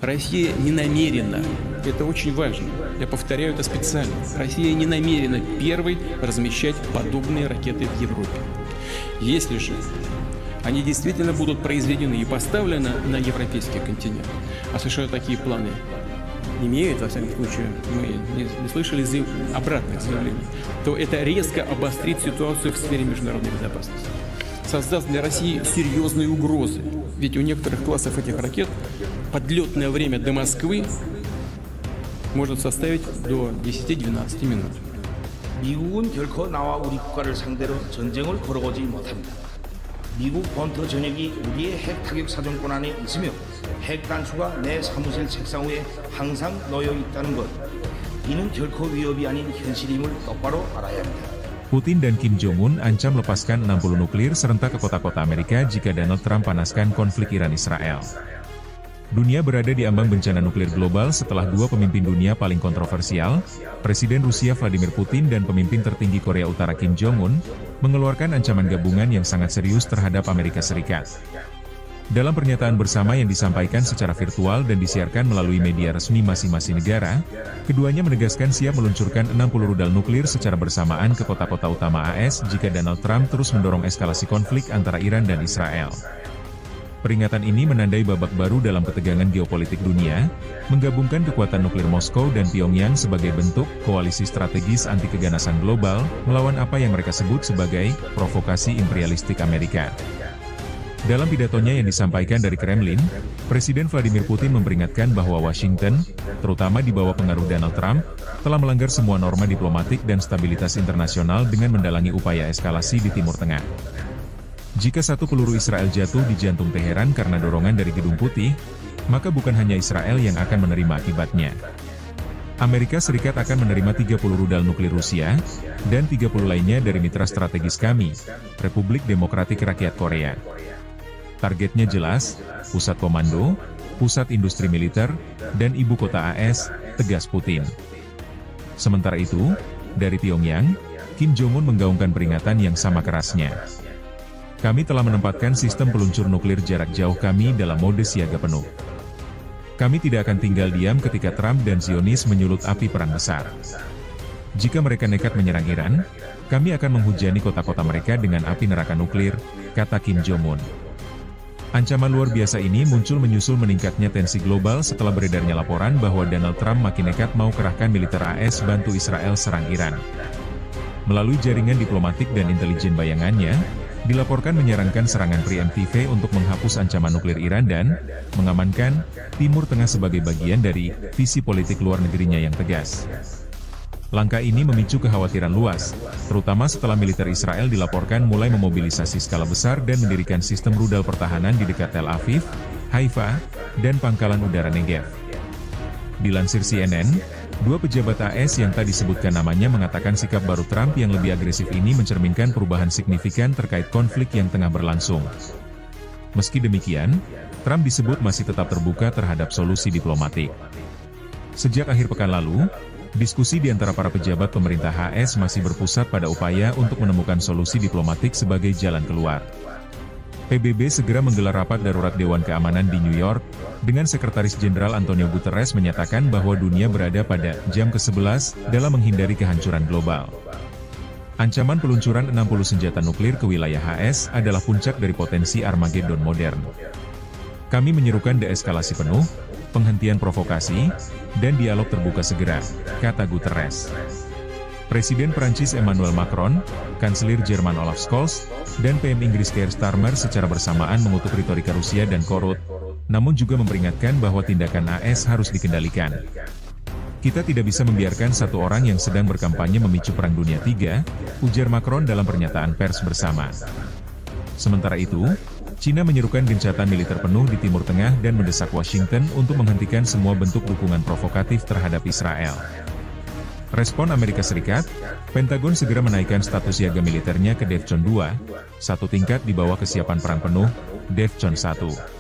Россия не намерена, это очень важно, я повторяю это специально, Россия не намерена первой размещать подобные ракеты в Европе. Если же они действительно будут произведены и поставлены на европейский континент, а США такие планы имеют, во всяком случае, мы не слышали обратных заявлений, то это резко обострит ситуацию в сфере международной безопасности. Создаст для России серьезные угрозы. Ведь у некоторых классов этих ракет подлетное время до Москвы может составить до 10-12 минут. 미국은 결코 나와 우리 국가를 상대로 전쟁을 걸어오지 못합니다. 미국 본토 전역이 우리의 핵 타격 사정권 안에 있으며 핵 단추가 내 사무실 책상 위에 항상 놓여 있다는 것. 이는 결코 위협이 아닌 현실임을 똑바로 알아야 합니다. Putin dan Kim Jong-un ancam lepaskan 60 nuklir serentak ke kota-kota Amerika jika Donald Trump panaskan konflik Iran-Israel. Dunia berada di ambang bencana nuklir global setelah dua pemimpin dunia paling kontroversial, Presiden Rusia Vladimir Putin dan pemimpin tertinggi Korea Utara Kim Jong-un, mengeluarkan ancaman gabungan yang sangat serius terhadap Amerika Serikat. Dalam pernyataan bersama yang disampaikan secara virtual dan disiarkan melalui media resmi masing-masing negara, keduanya menegaskan siap meluncurkan 60 rudal nuklir secara bersamaan ke kota-kota utama AS jika Donald Trump terus mendorong eskalasi konflik antara Iran dan Israel. Peringatan ini menandai babak baru dalam ketegangan geopolitik dunia, menggabungkan kekuatan nuklir Moskow dan Pyongyang sebagai bentuk koalisi strategis anti keganasan global, melawan apa yang mereka sebut sebagai provokasi imperialistik Amerika. Dalam pidatonya yang disampaikan dari Kremlin, Presiden Vladimir Putin memperingatkan bahwa Washington, terutama di bawah pengaruh Donald Trump, telah melanggar semua norma diplomatik dan stabilitas internasional dengan mendalangi upaya eskalasi di Timur Tengah. Jika satu peluru Israel jatuh di jantung Teheran karena dorongan dari Gedung Putih, maka bukan hanya Israel yang akan menerima akibatnya. Amerika Serikat akan menerima 30 rudal nuklir Rusia, dan 30 lainnya dari mitra strategis kami, Republik Demokratik Rakyat Korea. Targetnya jelas, pusat komando, pusat industri militer, dan ibu kota AS, tegas Putin. Sementara itu, dari Pyongyang, Kim Jong-un menggaungkan peringatan yang sama kerasnya. Kami telah menempatkan sistem peluncur nuklir jarak jauh kami dalam mode siaga penuh. Kami tidak akan tinggal diam ketika Trump dan Zionis menyulut api perang besar. Jika mereka nekat menyerang Iran, kami akan menghujani kota-kota mereka dengan api neraka nuklir, kata Kim Jong-un. Ancaman luar biasa ini muncul menyusul meningkatnya tensi global setelah beredarnya laporan bahwa Donald Trump makin nekat mau kerahkan militer AS bantu Israel serang Iran. Melalui jaringan diplomatik dan intelijen bayangannya, dilaporkan menyarankan serangan preemptif untuk menghapus ancaman nuklir Iran dan mengamankan Timur Tengah sebagai bagian dari visi politik luar negerinya yang tegas. Langkah ini memicu kekhawatiran luas, terutama setelah militer Israel dilaporkan mulai memobilisasi skala besar dan mendirikan sistem rudal pertahanan di dekat Tel Aviv, Haifa, dan pangkalan udara Negev. Dilansir CNN, dua pejabat AS yang tadi disebutkan namanya mengatakan sikap baru Trump yang lebih agresif ini mencerminkan perubahan signifikan terkait konflik yang tengah berlangsung. Meski demikian, Trump disebut masih tetap terbuka terhadap solusi diplomatik. Sejak akhir pekan lalu, diskusi di antara para pejabat pemerintah AS masih berpusat pada upaya untuk menemukan solusi diplomatik sebagai jalan keluar. PBB segera menggelar rapat darurat Dewan Keamanan di New York, dengan Sekretaris Jenderal Antonio Guterres menyatakan bahwa dunia berada pada jam ke-11 dalam menghindari kehancuran global. Ancaman peluncuran 60 senjata nuklir ke wilayah AS adalah puncak dari potensi Armageddon modern. Kami menyerukan deeskalasi penuh, penghentian provokasi, dan dialog terbuka segera, kata Guterres. Presiden Prancis Emmanuel Macron, Kanselir Jerman Olaf Scholz, dan PM Inggris Keir Starmer secara bersamaan mengutuk retorika Rusia dan Korut, namun juga memperingatkan bahwa tindakan AS harus dikendalikan. Kita tidak bisa membiarkan satu orang yang sedang berkampanye memicu Perang Dunia III, ujar Macron dalam pernyataan pers bersama. Sementara itu, China menyerukan gencatan militer penuh di Timur Tengah dan mendesak Washington untuk menghentikan semua bentuk dukungan provokatif terhadap Israel. Respon Amerika Serikat, Pentagon segera menaikkan status siaga militernya ke DEFCON 2, satu tingkat di bawah kesiapan perang penuh, DEFCON 1.